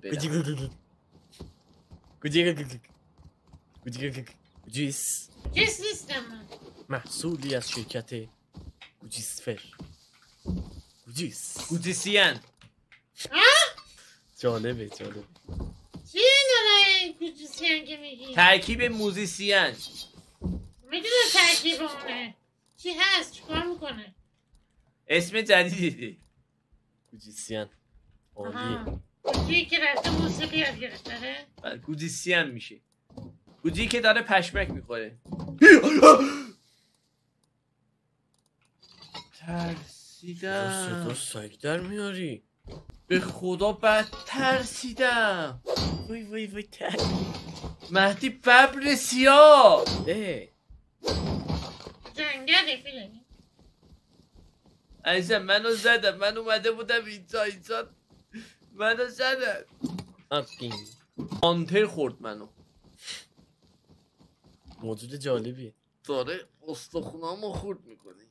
برم. گوجیس جس نیستم من. محصولی از شرکت گوجیسفر. گوجیسین. جالبه چیه داره گوجیسین که میگی؟ ترکیب موزیسین. میدونم ترکیب اونه چی هست چیکار میکنه؟ اسم جدیدی. گوجیسین عالیه. گوجی که رفته موسیقی یاد گرفته. گوجیسین میشه گوجی که داره پشمک میخوره. ترسیدم. صدا سگ در میاری. به خدا بد ترسیدم. وای مهدی ببر سیاه. جنگلی فیلمی. عزیزم منو زدم. من اومده بودم اینجا منو زدم. آنتر خورد منو. موجود جالبیه. داره استخونامو خورد میکنه.